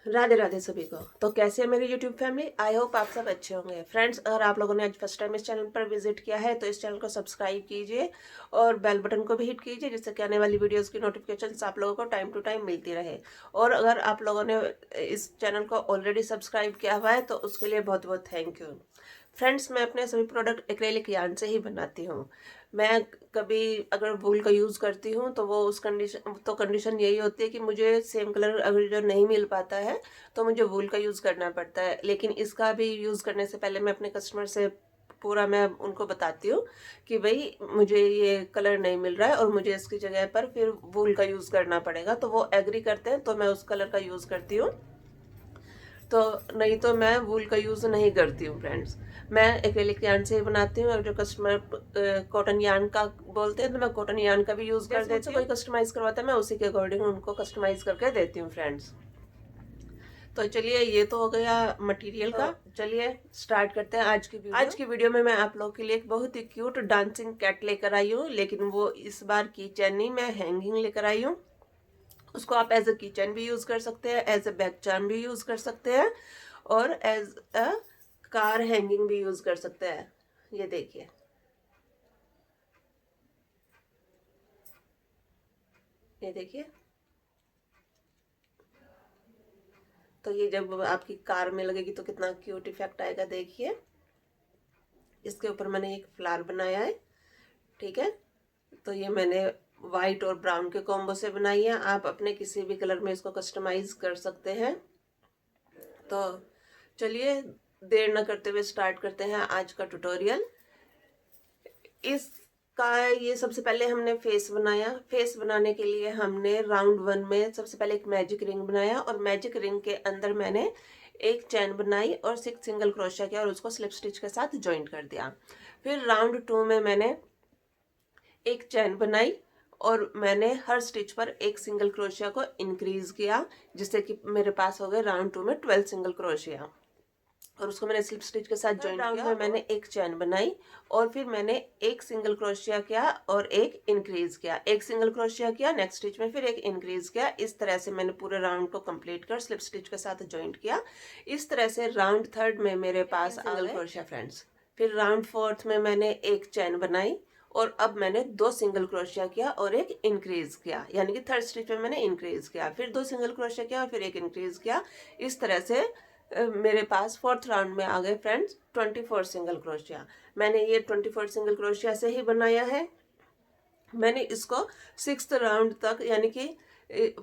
राधे राधे सभी को। तो कैसे है मेरी यूट्यूब फैमिली? आई होप आप सब अच्छे होंगे। फ्रेंड्स, अगर आप लोगों ने आज फर्स्ट टाइम इस चैनल पर विजिट किया है तो इस चैनल को सब्सक्राइब कीजिए और बेल बटन को भी हिट कीजिए, जिससे कि आने वाली वीडियोस की नोटिफिकेशंस आप लोगों को टाइम टू टाइम मिलती रहे। और अगर आप लोगों ने इस चैनल को ऑलरेडी सब्सक्राइब किया हुआ है तो उसके लिए बहुत बहुत थैंक यू। फ्रेंड्स, मैं अपने सभी प्रोडक्ट एक्रेलिक यार्न से ही बनाती हूँ। मैं कभी अगर वूल का यूज़ करती हूँ तो वो उस कंडीशन यही होती है कि मुझे सेम कलर अगर जो नहीं मिल पाता है तो मुझे वूल का यूज़ करना पड़ता है। लेकिन इसका भी यूज़ करने से पहले मैं अपने कस्टमर से पूरा मैं उनको बताती हूँ कि भाई मुझे ये कलर नहीं मिल रहा है और मुझे इसकी जगह पर फिर वूल का यूज़ करना पड़ेगा, तो वो एग्री करते हैं तो मैं उस कलर का यूज़ करती हूँ। तो नहीं तो मैं वूल का यूज़ नहीं करती हूँ फ्रेंड्स। मैं एक्रेलिक यार्न से ही बनाती हूँ और जो कस्टमर कॉटन यार्न का बोलते हैं तो मैं कॉटन यार्न का भी यूज़ कर देती हूँ। कोई कस्टमाइज़ करवाता है मैं उसी के अकॉर्डिंग उनको कस्टमाइज़ करके देती हूँ फ्रेंड्स। तो चलिए, ये तो हो गया मटेरियल का। चलिए स्टार्ट करते हैं आज की वीडियो। आज की वीडियो में मैं आप लोगों के लिए एक बहुत ही क्यूट डांसिंग कैट लेकर आई हूँ, लेकिन वो इस बार की चैन नहीं, मैं हैंगिंग लेकर आई हूँ। उसको आप एज अ किचन भी यूज कर सकते हैं, एज अ बैक चार्म भी यूज कर सकते हैं और एज अ कार हैंगिंग भी यूज कर सकते हैं। ये देखिए, ये देखिए। तो ये जब आपकी कार में लगेगी तो कितना क्यूट इफेक्ट आएगा, देखिए। इसके ऊपर मैंने एक फ्लावर बनाया है, ठीक है। तो ये मैंने वाइट और ब्राउन के कॉम्बो से बनाई है। आप अपने किसी भी कलर में इसको कस्टमाइज कर सकते हैं। तो चलिए देर न करते हुए स्टार्ट करते हैं आज का ट्यूटोरियल। इसका ये सबसे पहले हमने फेस बनाया। फेस बनाने के लिए हमने राउंड 1 में सबसे पहले एक मैजिक रिंग बनाया और मैजिक रिंग के अंदर मैंने एक चैन बनाई और 6 सिंगल क्रोशिया किया और उसको स्लिप स्टिच के साथ ज्वाइंट कर दिया। फिर राउंड 2 में मैंने एक चैन बनाई और मैंने हर स्टिच पर एक सिंगल क्रोशिया को इंक्रीज किया, जिससे कि मेरे पास हो गए राउंड 2 में 12 सिंगल क्रोशिया और उसको मैंने स्लिप स्टिच के साथ ज्वाइन किया। में मैंने एक चैन बनाई और फिर मैंने एक सिंगल क्रोशिया किया और एक इंक्रीज किया, एक सिंगल क्रोशिया किया, नेक्स्ट स्टिच में फिर एक इंक्रीज किया। इस तरह से मैंने पूरे राउंड को कंप्लीट कर स्लिप स्टिच के साथ ज्वाइंट किया। इस तरह से राउंड 3 में मेरे पास सिंगल क्रोशिया फ्रेंड्स। फिर राउंड 4 में मैंने एक चैन बनाई और अब मैंने 2 सिंगल क्रोशिया किया और एक इंक्रीज किया, यानी कि थर्ड स्टिच में मैंने इंक्रीज किया, फिर 2 सिंगल क्रोशिया किया और फिर एक इंक्रीज किया। इस तरह से मेरे पास फोर्थ राउंड में आ गए फ्रेंड्स 24 सिंगल क्रोशिया। मैंने ये 24 सिंगल क्रोशिया से ही बनाया है। मैंने इसको 6th राउंड तक, यानी कि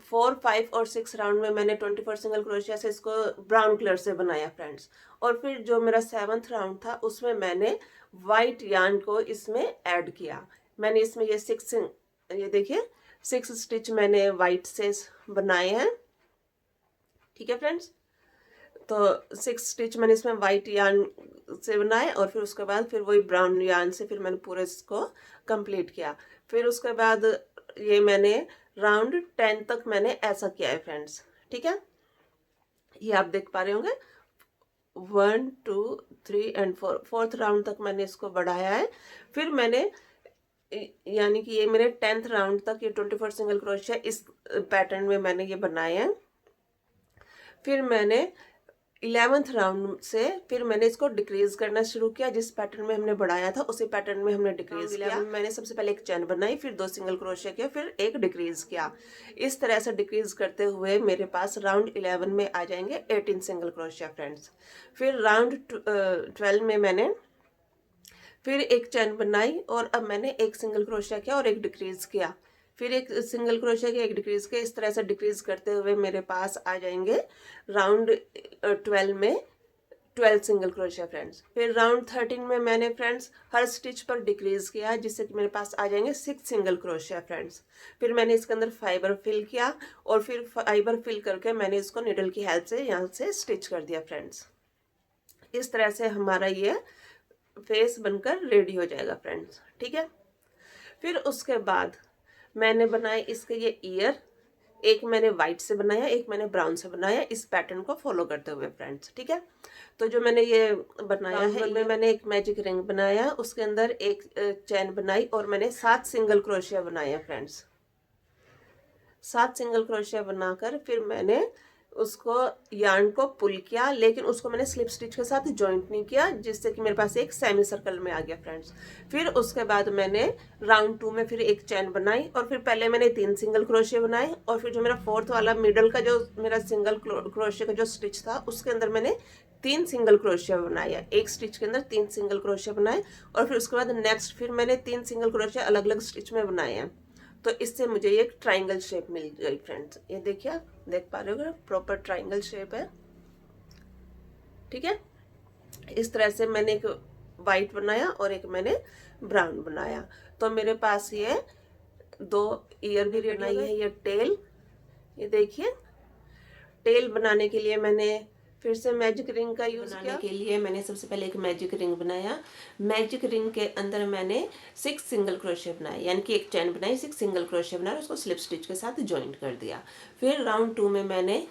4, 5 और 6 राउंड में मैंने 24 सिंगल क्रोशिया से इसको ब्राउन कलर से बनाया फ्रेंड्स। और फिर जो मेरा 7th राउंड था उसमें मैंने वाइट यार्न को इसमें ऐड किया। मैंने इसमें ये 6, ये देखिए 6 स्टिच मैंने वाइट से बनाए हैं, ठीक है फ्रेंड्स। तो 6 स्टिच मैंने इसमें वाइट यार्न से बनाए और फिर उसके बाद फिर वही ब्राउन यार्न से फिर मैंने पूरे इसको कंप्लीट किया। फिर उसके बाद ये मैंने राउंड 10 तक मैंने ऐसा किया है फ्रेंड्स, ठीक है। ये आप देख पा रहे होंगे 1, 2, 3 एंड 4, फोर्थ राउंड तक मैंने इसको बढ़ाया है। फिर मैंने यानी कि ये मेरे 10th राउंड तक ये 24 सिंगल क्रोशिया इस पैटर्न में मैंने ये बनाए हैं। फिर मैंने 11th राउंड से फिर मैंने इसको डिक्रीज करना शुरू किया। जिस पैटर्न में हमने बढ़ाया था उसी पैटर्न में हमने डिक्रीज किया। मैंने सबसे पहले एक चैन बनाई, फिर 2 सिंगल क्रोशिया किया, फिर एक डिक्रीज किया। इस तरह से डिक्रीज करते हुए मेरे पास राउंड 11 में आ जाएंगे 18 सिंगल क्रोशिया फ्रेंड्स। फिर राउंड 12 में मैंने फिर एक चैन बनाई और अब मैंने एक सिंगल क्रोशिया किया और एक डिक्रीज किया, फिर एक सिंगल क्रोशिया किया, एक डिक्रीज किया। इस तरह से डिक्रीज करते हुए मेरे पास आ जाएंगे राउंड 12 में 12 सिंगल क्रोशिया फ्रेंड्स। फिर राउंड 13 में मैंने फ्रेंड्स हर स्टिच पर डिक्रीज किया, जिससे कि मेरे पास आ जाएंगे 6 सिंगल क्रोशिया फ्रेंड्स। फिर मैंने इसके अंदर फाइबर फिल किया और फिर फाइबर फिल करके मैंने इसको निडल की हेल्प से यहाँ से स्टिच कर दिया फ्रेंड्स। इस तरह से हमारा ये फेस बनकर रेडी हो जाएगा फ्रेंड्स, ठीक है। फिर उसके बाद मैंने बनाए इसके ये ईयर, एक मैंने वाइट से बनाया, एक मैंने ब्राउन से बनाया, इस पैटर्न को फॉलो करते हुए फ्रेंड्स, ठीक है। तो जो मैंने ये बनाया है, में मैंने एक मैजिक रिंग बनाया, उसके अंदर एक चैन बनाई और मैंने 7 सिंगल क्रोशिया बनाया फ्रेंड्स। 7 सिंगल क्रोशिया बनाकर फिर मैंने उसको यार्न को पुल किया, लेकिन उसको मैंने स्लिप स्टिच के साथ जॉइंट नहीं किया, जिससे कि मेरे पास एक सेमी सर्कल में आ गया फ्रेंड्स। फिर उसके बाद मैंने राउंड 2 में फिर एक चैन बनाई, और फिर पहले मैंने 3 सिंगल क्रोशिया बनाए, और फिर जो मेरा फोर्थ वाला मिडल का जो मेरा सिंगल क्रोशिया का जो स्टिच था उसके अंदर मैंने 3 सिंगल क्रोशिया बनाया, एक स्टिच के अंदर 3 सिंगल क्रोशिया बनाए, और फिर उसके बाद नेक्स्ट फिर मैंने 3 सिंगल क्रोशिया अलग अलग स्टिच में बनाए हैं। तो इससे मुझे ये ट्राइंगल शेप मिल गई फ्रेंड्स। ये देखिए, देख पा रहे हो, प्रॉपर ट्राइंगल शेप है। ठीक है, इस तरह से मैंने एक वाइट बनाया और एक मैंने ब्राउन बनाया। तो मेरे पास ये 2 ईयर भी बनाई है। ये टेल, ये देखिए, टेल बनाने के लिए मैंने फिर से मैजिक रिंग का यूज किया। के लिए मैंने सबसे पहले एक मैजिक रिंग बनाया। मैजिक रिंग के अंदर मैंने 6 सिंगल क्रोशिया बनाए, यानी कि एक चैन बनाई, 6 सिंगल क्रोशिया बनाया, उसको स्लिप स्टिच के साथ ज्वाइंट कर दिया। फिर राउंड 2 में मैंने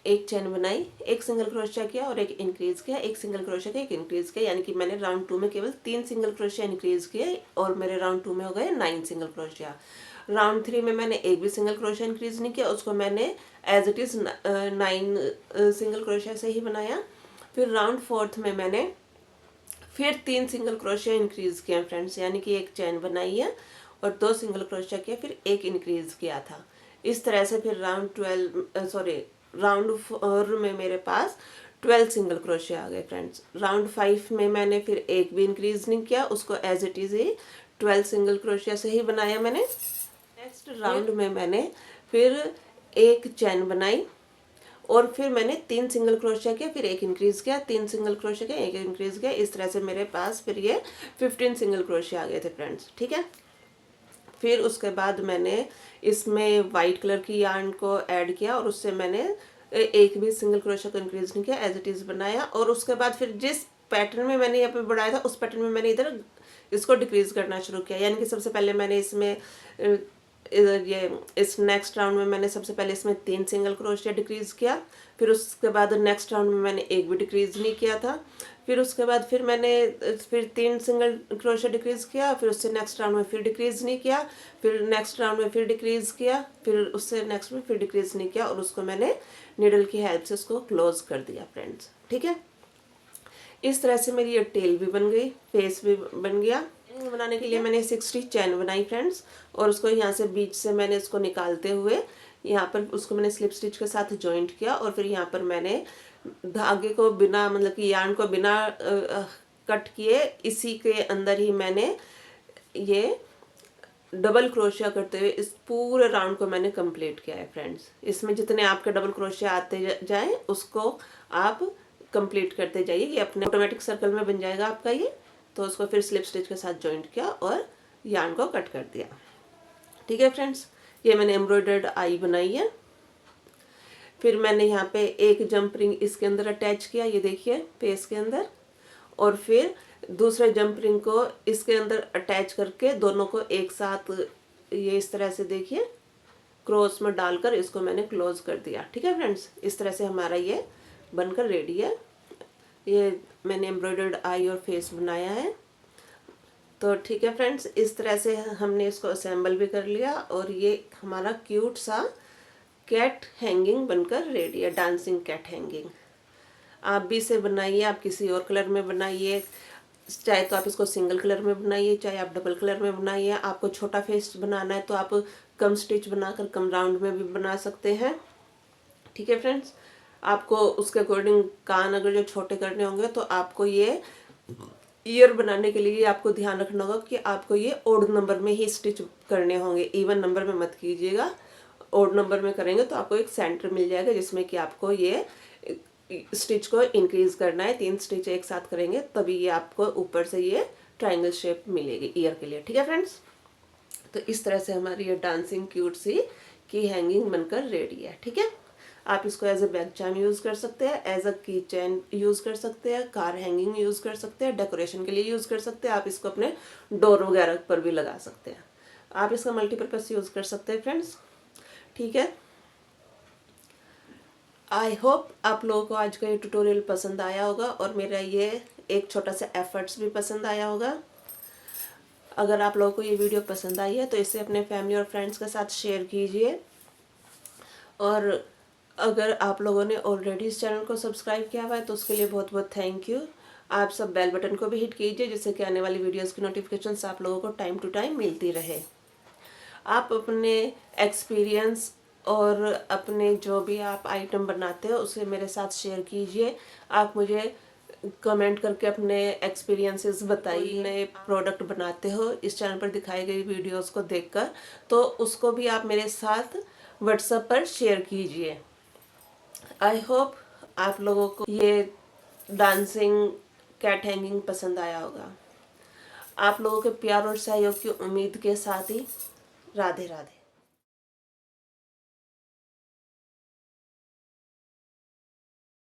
एक चैन बनाई, एक सिंगल क्रोशिया किया और एक इंक्रीज किया, एक सिंगल क्रोशिया किया, एक इंक्रीज किया, यानी कि मैंने राउंड 2 में केवल 3 सिंगल क्रोशिया इंक्रीज किए, और मेरे राउंड 2 में हो गए 9 सिंगल क्रोशिया। राउंड 3 में मैंने एक भी सिंगल क्रोशिया इंक्रीज नहीं किया, उसको मैंने एज इट इज 9 सिंगल क्रोशिया से ही बनाया। फिर राउंड 4 में मैंने फिर 3 सिंगल क्रोशिया इंक्रीज किया फ्रेंड्स, यानी कि एक चैन बनाई है और 2 सिंगल क्रोशिया किया, फिर एक इंक्रीज किया था। इस तरह से फिर राउंड 4 में मेरे पास 12 सिंगल क्रोशिया आ गए फ्रेंड्स। राउंड 5 में मैंने फिर एक भी इंक्रीज नहीं किया, उसको एज इट इज ही 12 सिंगल क्रोशिया से ही बनाया मैंने। नेक्स्ट राउंड में मैंने फिर एक चैन बनाई, और फिर मैंने 3 सिंगल क्रोशिया किया, फिर एक इंक्रीज किया, 3 सिंगल क्रोशिया किया, एक इंक्रीज किया। इस तरह से मेरे पास फिर ये 15 सिंगल क्रोशिया आ गए थे फ्रेंड्स। ठीक है, फिर उसके बाद मैंने इसमें वाइट कलर की यार्न को ऐड किया, और उससे मैंने एक भी सिंगल क्रोशिया को इंक्रीज नहीं किया, एज इट इज बनाया। और उसके बाद फिर जिस पैटर्न में मैंने यहाँ पे बढ़ाया था, उस पैटर्न में मैंने इधर इसको डिक्रीज करना शुरू किया, यानी कि सबसे पहले मैंने इसमें इस नेक्स्ट राउंड में मैंने सबसे पहले इसमें 3 सिंगल क्रोशिया डिक्रीज किया। फिर उसके बाद नेक्स्ट राउंड में मैंने एक भी डिक्रीज नहीं किया था। फिर उसके बाद फिर मैंने फिर 3 सिंगल क्रोशिया डिक्रीज किया, फिर उससे नेक्स्ट राउंड में फिर डिक्रीज नहीं किया, फिर नेक्स्ट राउंड में फिर डिक्रीज किया, फिर उससे नेक्स्ट में फिर डिक्रीज नहीं किया, और उसको मैंने नीडल की हेल्प से उसको क्लोज कर दिया फ्रेंड्स। ठीक है, इस तरह से मेरी ये टेल भी बन गई, फेस भी बन गया। बनाने के लिए मैंने 60 चैन बनाई फ्रेंड्स, और उसको यहाँ से बीच से मैंने इसको निकालते हुए यहाँ पर उसको मैंने स्लिप स्टिच के साथ जॉइंट किया, और फिर यहाँ पर मैंने धागे को बिना मतलब कि यार्न को बिना कट किए इसी के अंदर ही मैंने ये डबल क्रोशिया करते हुए इस पूरे राउंड को मैंने कंप्लीट किया है फ्रेंड्स। इसमें जितने आपके डबल क्रोशिया आते जाएं उसको आप कंप्लीट करते जाइए, ये अपने ऑटोमेटिक सर्कल में बन जाएगा आपका ये। तो उसको फिर स्लिप स्टिच के साथ जॉइंट किया और यार्न को कट कर दिया। ठीक है फ्रेंड्स, ये मैंने एम्ब्रॉयडर्ड आई बनाई है। फिर मैंने यहाँ पे एक जंप रिंग इसके अंदर अटैच किया, ये देखिए फेस के अंदर, और फिर दूसरे जंप रिंग को इसके अंदर अटैच करके दोनों को एक साथ ये इस तरह से देखिए क्रॉस में डालकर इसको मैंने क्लोज कर दिया। ठीक है फ्रेंड्स, इस तरह से हमारा ये बनकर रेडी है। ये मैंने एम्ब्रॉयडर्ड आई और फेस बनाया है। तो ठीक है फ्रेंड्स, इस तरह से हमने इसको असेंबल भी कर लिया, और ये हमारा क्यूट सा कैट हैंगिंग बनकर रेडी है, डांसिंग कैट हैंगिंग। आप भी इसे बनाइए, आप किसी और कलर में बनाइए, चाहे तो आप इसको सिंगल कलर में बनाइए, चाहे आप डबल कलर में बनाइए। आपको छोटा फेस बनाना है तो आप कम स्टिच बनाकर कम राउंड में भी बना सकते हैं। ठीक है फ्रेंड्स, आपको उसके अकॉर्डिंग कान अगर जो छोटे करने होंगे तो आपको ये ईयर बनाने के लिए आपको ध्यान रखना होगा कि आपको ये ओड नंबर में ही स्टिच करने होंगे, इवन नंबर में मत कीजिएगा। ओड नंबर में करेंगे तो आपको एक सेंटर मिल जाएगा जिसमें कि आपको ये स्टिच को इंक्रीज करना है। 3 स्टिच एक साथ करेंगे तभी ये आपको ऊपर से ये ट्रायंगल शेप मिलेगी ईयर के लिए। ठीक है फ्रेंड्स, तो इस तरह से हमारी ये डांसिंग क्यूट सी की हैंगिंग बनकर रेडी है। ठीक है, आप इसको as a bag charm use कर सकते हैं, एज अ की चैन यूज़ कर सकते हैं, कार हैंगिंग यूज़ कर सकते हैं, डेकोरेशन के लिए यूज़ कर सकते हैं। आप इसको अपने डोर वगैरह पर भी लगा सकते हैं। आप इसका मल्टीपर्पज़ यूज़ कर सकते हैं फ्रेंड्स। ठीक है, आई होप आप लोगों को आज का ये ट्यूटोरियल पसंद आया होगा, और मेरा ये एक छोटा सा एफर्ट्स भी पसंद आया होगा। अगर आप लोगों को ये वीडियो पसंद आई है तो इसे अपने फैमिली और फ्रेंड्स के साथ शेयर कीजिए, और अगर आप लोगों ने ऑलरेडी इस चैनल को सब्सक्राइब किया हुआ है तो उसके लिए बहुत बहुत थैंक यू। आप सब बेल बटन को भी हिट कीजिए जिससे कि आने वाली वीडियोस की नोटिफिकेशंस आप लोगों को टाइम टू टाइम मिलती रहे। आप अपने एक्सपीरियंस और अपने जो भी आप आइटम बनाते हो उसे मेरे साथ शेयर कीजिए। आप मुझे कमेंट करके अपने एक्सपीरियंसेस बताइए। नए प्रोडक्ट बनाते हो इस चैनल पर दिखाई गई वीडियोस को देखकर, तो उसको भी आप मेरे साथ व्हाट्सएप पर शेयर कीजिए। आई होप आप लोगों को ये डांसिंग कैट हैंगिंग पसंद आया होगा। आप लोगों के प्यार और सहयोग की उम्मीद के साथ ही राधे राधे।